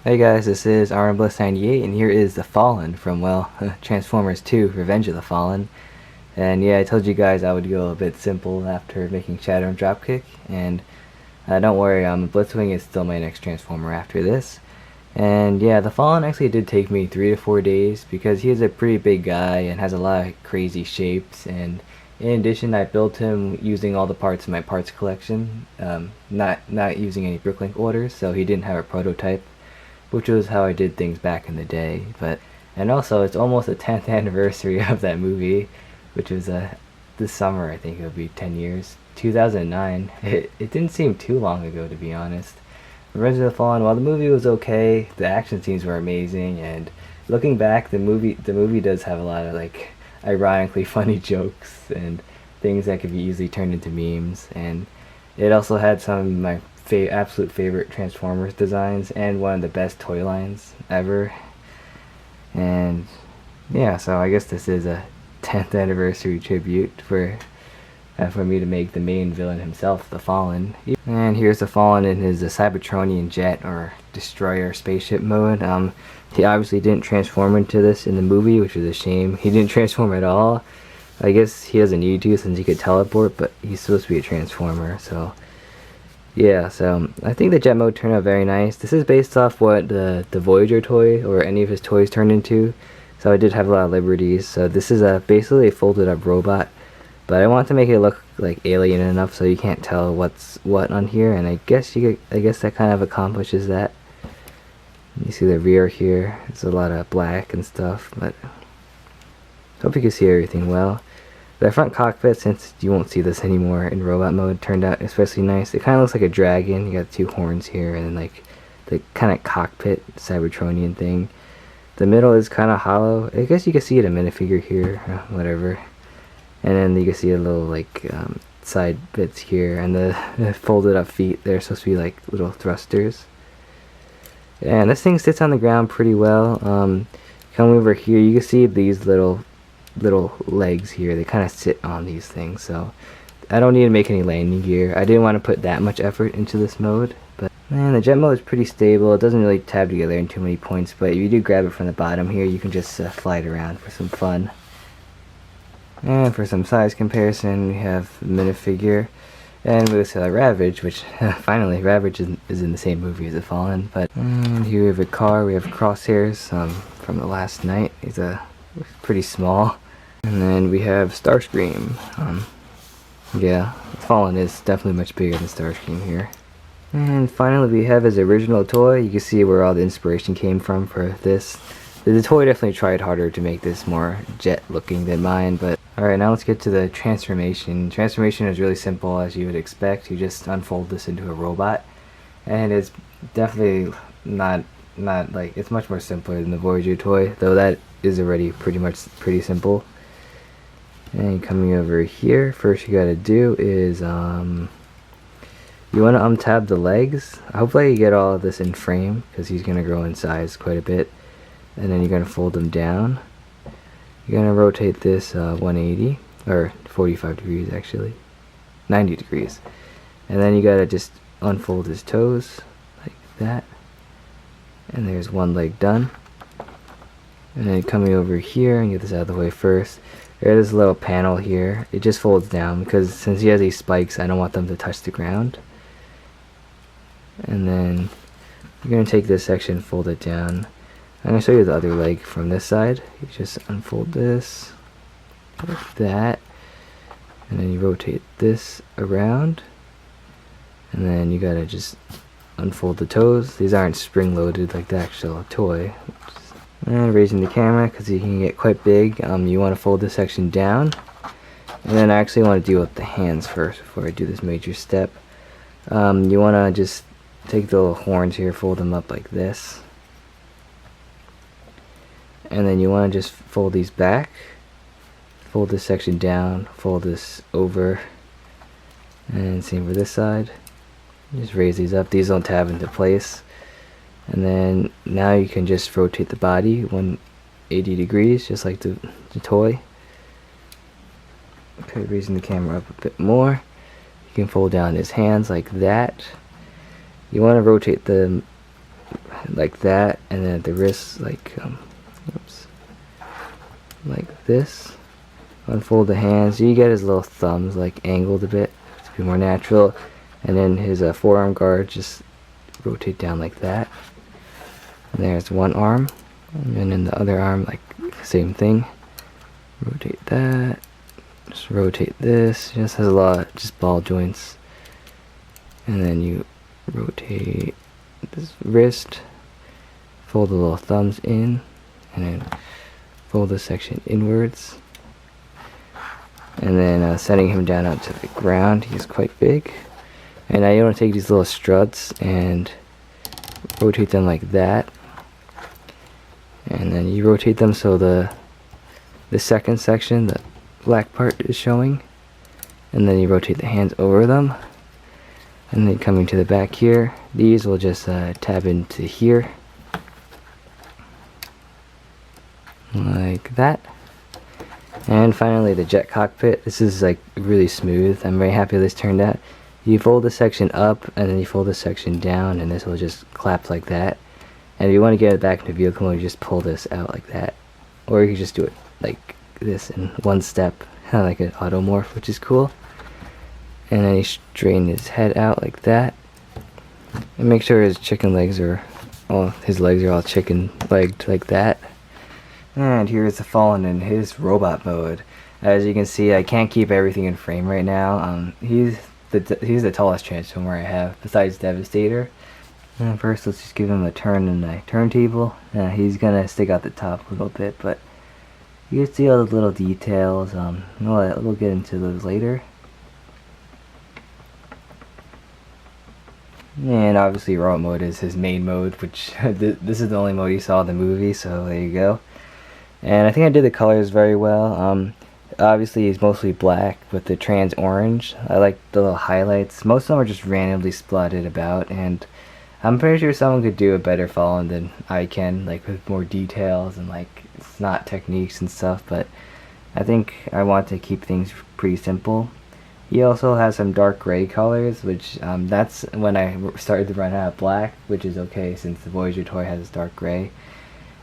Hey guys, this is RMBliss98 and here is The Fallen from, well, Transformers 2, Revenge of the Fallen. And yeah, I told you guys I would go a bit simple after making Shadow and Dropkick, and don't worry, Blitzwing is still my next Transformer after this. And yeah, The Fallen actually did take me 3 to 4 days because he is a pretty big guy and has a lot of crazy shapes, and in addition I built him using all the parts in my parts collection, not using any Bricklink orders, so he didn't have a prototype, which was how I did things back in the day. And also it's almost the 10th anniversary of that movie, which was this summer. I think it'll be 10 years. 2009. It didn't seem too long ago, to be honest. Revenge of the Fallen, while the movie was okay, the action scenes were amazing, and looking back, the movie does have a lot of like ironically funny jokes and things that could be easily turned into memes, and it also had some of my absolute favorite Transformers designs and one of the best toy lines ever. And yeah, so I guess this is a 10th anniversary tribute for me to make the main villain himself, the Fallen. And here's the Fallen in his Cybertronian jet or destroyer spaceship mode. He obviously didn't transform into this in the movie, which is a shame. He didn't transform at all. I guess he doesn't need to since he could teleport, but he's supposed to be a transformer, so yeah, so I think the jet mode turned out very nice. This is based off what the Voyager toy or any of his toys turned into, so I did have a lot of liberties. So this is basically a folded up robot, but I want to make it look like alien enough so you can't tell what's what on here, and I guess that kind of accomplishes that. You see the rear here, it's a lot of black and stuff, but hope you can see everything well. The front cockpit, since you won't see this anymore in robot mode, turned out especially nice. It kind of looks like a dragon. You got two horns here and then like the kind of cockpit Cybertronian thing. The middle is kind of hollow. I guess you can see it a minifigure here, whatever. And then you can see a little like side bits here, and the folded up feet. They're supposed to be like little thrusters. And this thing sits on the ground pretty well. Come over here, you can see these little legs here. They kind of sit on these things, so I don't need to make any landing gear. I didn't want to put that much effort into this mode, but man, the jet mode is pretty stable. It doesn't really tab together in too many points, but if you do grab it from the bottom here, you can just fly it around for some fun. And for some size comparison, we have the minifigure, and with Ravage, which finally Ravage is in the same movie as the Fallen. But and here we have a car. We have Crosshairs from the last night. He's pretty small. And then we have Starscream. Yeah, Fallen is definitely much bigger than Starscream here. And finally we have his original toy. You can see where all the inspiration came from for this. The toy definitely tried harder to make this more jet looking than mine, but alright, now let's get to the transformation. Transformation is really simple, as you would expect. You just unfold this into a robot, and it's definitely not like, it's much more simpler than the Voyager toy, though that is already pretty simple. And coming over here, first you gotta do is you want to untab the legs. Hopefully you get all of this in frame, because he's gonna grow in size quite a bit. And then you're gonna fold them down. You're gonna rotate this 180 or 45 degrees, actually 90 degrees, and then you gotta just unfold his toes like that, and there's one leg done. And then coming over here and get this out of the way first, there's a little panel here. It just folds down because since he has these spikes, I don't want them to touch the ground. And then you're going to take this section, fold it down. I'm going to show you the other leg from this side. You just unfold this like that, and then you rotate this around, and then you gotta just unfold the toes. These aren't spring loaded like the actual toy. And raising the camera because you can get quite big. You want to fold this section down, and then I actually want to deal with the hands first before I do this major step. You want to just take the little horns here, fold them up like this, and then you want to just fold these back, fold this section down, fold this over, and same for this side. Just raise these up. These don't tab into place. And then now you can just rotate the body 180 degrees, just like the toy. Okay, raising the camera up a bit more. You can fold down his hands like that. You want to rotate the like that, and then at the wrist like like this. Unfold the hands. So you get his little thumbs like angled a bit to be more natural, and then his forearm guard just rotate down like that. And there's one arm, and then the other arm like same thing. Rotate that. Just rotate this. Just has a lot of just ball joints. And then you rotate this wrist. Fold the little thumbs in, and then fold this section inwards. And then setting him down onto the ground. He's quite big. And now you want to take these little struts and rotate them like that. And then you rotate them so the second section, the black part, is showing. And then you rotate the hands over them. And then coming to the back here, these will just tab into here. Like that. And finally the jet cockpit. This is like really smooth. I'm very happy this turned out. You fold the section up and then you fold the section down, and this will just clap like that. And if you want to get it back into vehicle mode, you just pull this out like that. Or you can just do it like this in one step, kind of like an automorph, which is cool. And then you straighten his head out like that. And make sure his chicken legs are his legs are all chicken legged like that. And here's the Fallen in his robot mode. As you can see, I can't keep everything in frame right now. He's the tallest Transformer I have, besides Devastator. And first, let's just give him a turn in the turntable. He's gonna stick out the top a little bit, but you can see all the little details. We'll get into those later. And obviously, robot mode is his main mode, which this is the only mode you saw in the movie, so there you go. And I think I did the colors very well. Obviously he's mostly black with the trans orange. I like the little highlights. Most of them are just randomly splatted about, and I'm pretty sure someone could do a better Fallen than I can, like with more details and like snot techniques and stuff, but I think I want to keep things pretty simple. He also has some dark gray colors, which that's when I started to run out of black, which is okay since the Voyager toy has dark gray.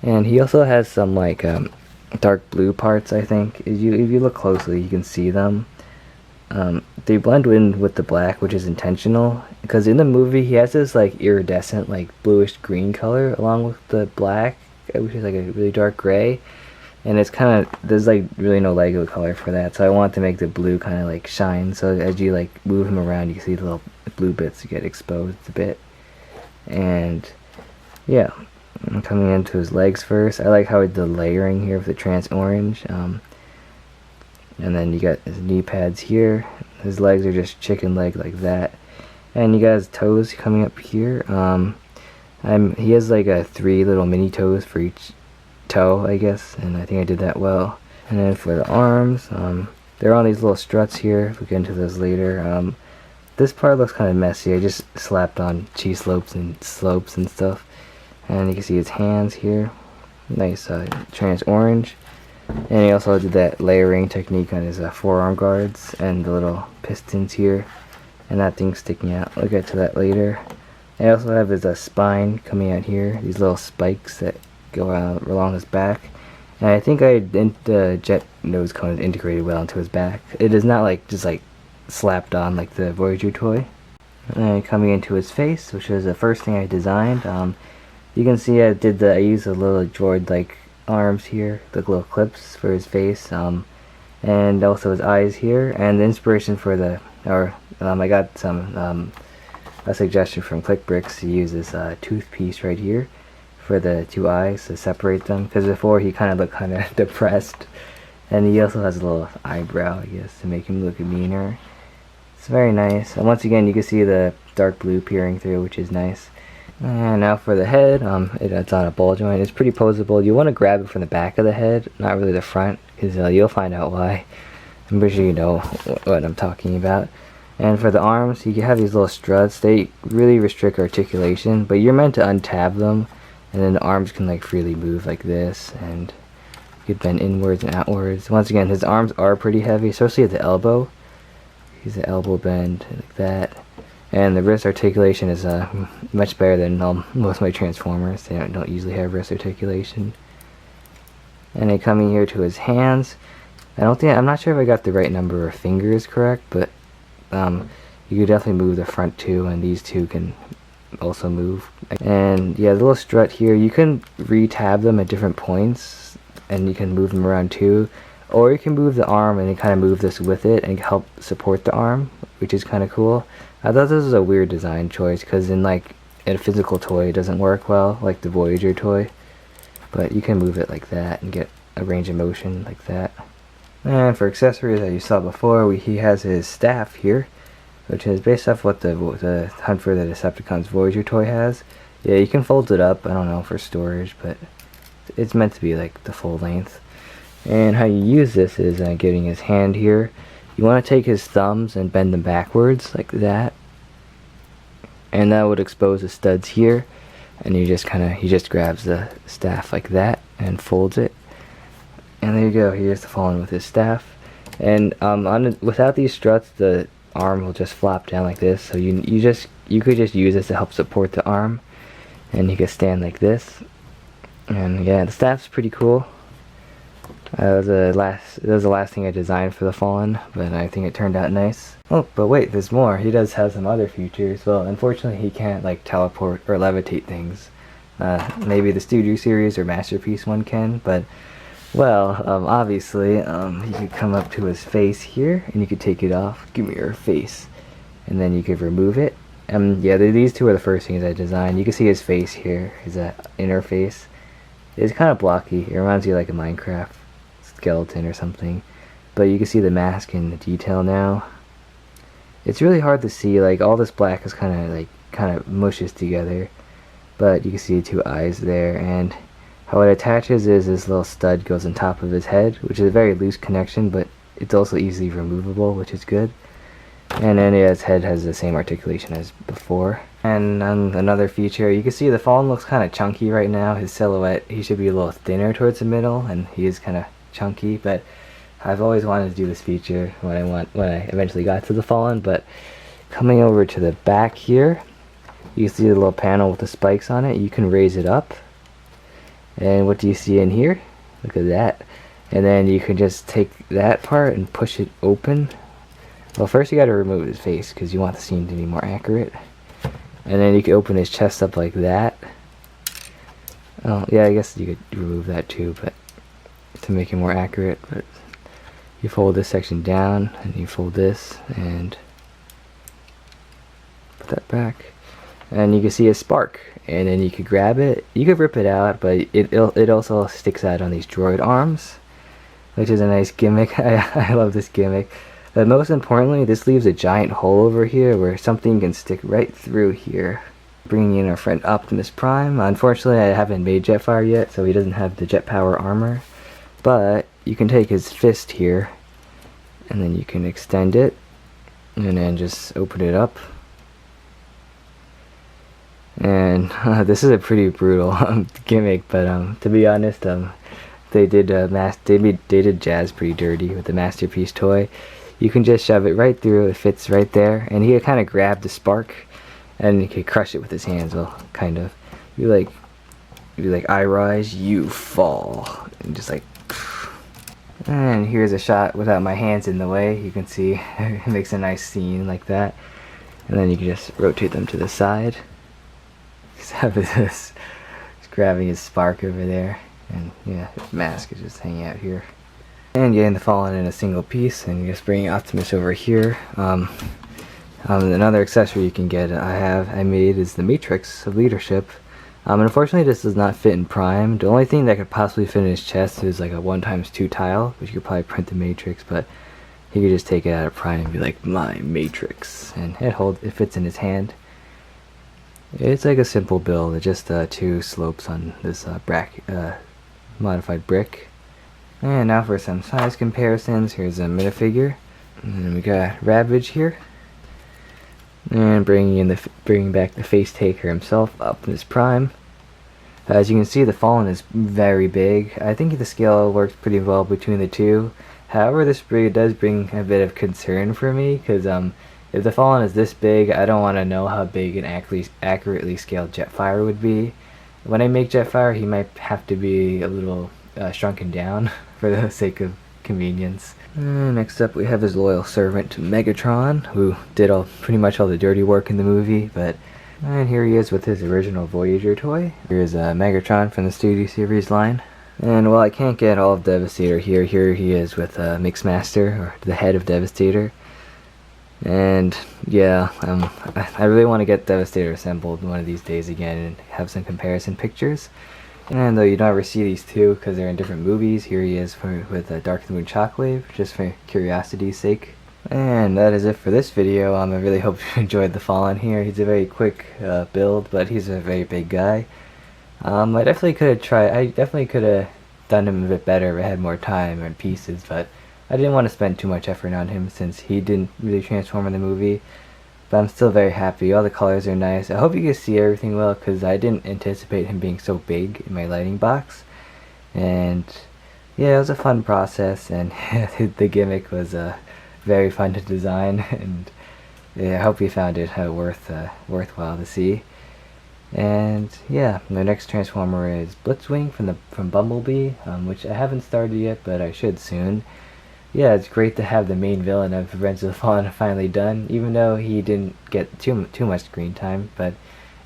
And he also has some like dark blue parts, I think. If you look closely, you can see them. They blend in with the black, which is intentional, because in the movie he has this like iridescent, like bluish green color along with the black, which is like a really dark gray. And it's kind of, there's like really no Lego color for that, so I want to make the blue kind of like shine, so as you like move him around, you see the little blue bits get exposed a bit. And yeah. Coming into his legs first, I like how the layering here with the trans orange, and then you got his knee pads here. His legs are just chicken leg like that, and you got his toes coming up here. He has like 3 little mini toes for each toe, I guess, and I think I did that well. And then for the arms, they're on these little struts here. We'll get into those later. This part looks kind of messy. I just slapped on cheese slopes and stuff. And you can see his hands here, nice trans orange. And he also did that layering technique on his forearm guards and the little pistons here, and that thing sticking out. We'll get to that later. I also have his spine coming out here, these little spikes that go along his back. And I think the jet nose cone is integrated well into his back. It is not like just like slapped on like the Voyager toy. And coming into his face, which was the first thing I designed. You can see I used the little droid like arms here, the little clips for his face, and also his eyes here. And the inspiration for I got a suggestion from ClickBricks to use this tooth piece right here for the 2 eyes to separate them, because before he kind of looked kind of depressed. And he also has a little eyebrow, I guess, to make him look meaner. It's very nice. And once again, you can see the dark blue peering through, which is nice. And now for the head, it's on a ball joint. It's pretty posable. You want to grab it from the back of the head, not really the front, because you'll find out why. I'm pretty sure you know what I'm talking about. And for the arms, you have these little struts. They really restrict articulation, but you're meant to untab them, and then the arms can like freely move like this, and you could bend inwards and outwards. Once again, his arms are pretty heavy, especially at the elbow. He's an elbow bend like that. And the wrist articulation is much better than most of my Transformers. They don't usually have wrist articulation. And then coming here to his hands, I'm not sure if I got the right number of fingers correct, but you could definitely move the front two, and these two can also move. And yeah, the little strut here, you can re-tab them at different points, and you can move them around too. Or you can move the arm and then kind of move this with it and help support the arm, which is kind of cool. I thought this was a weird design choice, because in a physical toy it doesn't work well, like the Voyager toy. But you can move it like that and get a range of motion like that. And for accessories, as you saw before, he has his staff here, which is based off what the Hunt for the Decepticons Voyager toy has. Yeah, you can fold it up, I don't know, for storage, but it's meant to be like the full length. And how you use this is getting his hand here. You want to take his thumbs and bend them backwards like that, and that would expose the studs here. And he just grabs the staff like that and folds it, and there you go. Here's the Fallen with his staff. And without these struts, the arm will just flop down like this. So you could just use this to help support the arm, and he could stand like this. And yeah, the staff's pretty cool. That was the last thing I designed for the Fallen, but I think it turned out nice. Oh, but wait, there's more. He does have some other features. Well, unfortunately, he can't teleport or levitate things. Maybe the Studio Series or Masterpiece one can, but well, obviously, you could come up to his face here, and you could take it off. Give me your face, and then you could remove it. Yeah, these two are the first things I designed. You can see his face here, his inner face. It's kind of blocky. It reminds you of a Minecraft skeleton or something, but you can see the mask in the detail now. It's really hard to see, all this black is kind of mushes together, but you can see the two eyes there. And how it attaches is this little stud goes on top of his head, which is a very loose connection, but it's also easily removable, which is good. And then his head has the same articulation as before. And another feature, you can see the Fallen looks kind of chunky right now. His silhouette, he should be a little thinner towards the middle, and he is kind of chunky, but I've always wanted to do this feature when I eventually got to the Fallen. But coming over to the back here, you see the little panel with the spikes on it. You can raise it up, and what do you see in here? Look at that. And then you can just take that part and push it open. Well, first you got to remove his face because you want the scene to be more accurate, and then you can open his chest up like that. Oh yeah, I guess you could remove that too, but to make it more accurate. But you fold this section down, and you fold this and put that back, and you can see a spark, and then you could grab it. You could rip it out, but it also sticks out on these droid arms, which is a nice gimmick. I love this gimmick. But most importantly, this leaves a giant hole over here where something can stick right through here. Bringing in our friend Optimus Prime. Unfortunately, I haven't made Jetfire yet, so he doesn't have the jet power armor. But you can take his fist here, and then you can extend it, and then just open it up. And this is a pretty brutal gimmick, but to be honest, they did Jazz pretty dirty with the Masterpiece toy. You can just shove it right through, it fits right there, and he could kind of grab the spark, and he could crush it with his hands. Well, kind of. Be like, I rise, you fall, and just and here's a shot without my hands in the way. You can see it makes a nice scene like that, and then you can just rotate them to the side. Just have this, just grabbing his spark over there, and yeah, his mask is just hanging out here. And getting the Fallen in a single piece, and just bringing Optimus over here. Another accessory you can get, I made, is the Matrix of Leadership. Unfortunately, this does not fit in Prime. The only thing that could possibly fit in his chest is a 1x2 tile, which you could probably print the Matrix, but he could just take it out of Prime and be like, my Matrix, and it fits in his hand. It's like a simple build. It's just two slopes on this modified brick. And now for some size comparisons. Here's a minifigure, and then we got Ravage here, and bringing back the face taker himself, Optimus Prime. As you can see, the Fallen is very big. I think the scale works pretty well between the two. However, this does bring a bit of concern for me, because If the Fallen is this big, I don't want to know how big an accurately scaled Jetfire would be. When I make Jetfire, he might have to be a little shrunken down for the sake of convenience. Next up, we have his loyal servant Megatron, who did pretty much all the dirty work in the movie. And here he is with his original Voyager toy. Here's Megatron from the Studio Series line. And while I can't get all of Devastator here he is with Mixmaster, or the head of Devastator. And yeah, I really want to get Devastator assembled one of these days again and have some comparison pictures. And though you don't ever see these two because they're in different movies, here he is with Dark of the Moon Shockwave, just for curiosity's sake. And that is it for this video. I really hope you enjoyed the Fallen here. He's a very quick build, but he's a very big guy. I definitely could have done him a bit better if I had more time and pieces, but I didn't want to spend too much effort on him since he didn't really transform in the movie. But I'm still very happy. All the colors are nice. I hope you can see everything well, because I didn't anticipate him being so big in my lighting box. And yeah, it was a fun process, and the gimmick was very fun to design. And yeah, I hope you found it worthwhile to see. And yeah, the next Transformer is Blitzwing from Bumblebee, which I haven't started yet, but I should soon. Yeah, it's great to have the main villain of Revenge of the Fallen finally done, even though he didn't get too much screen time. But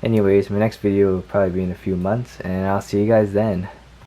anyways, my next video will probably be in a few months, and I'll see you guys then.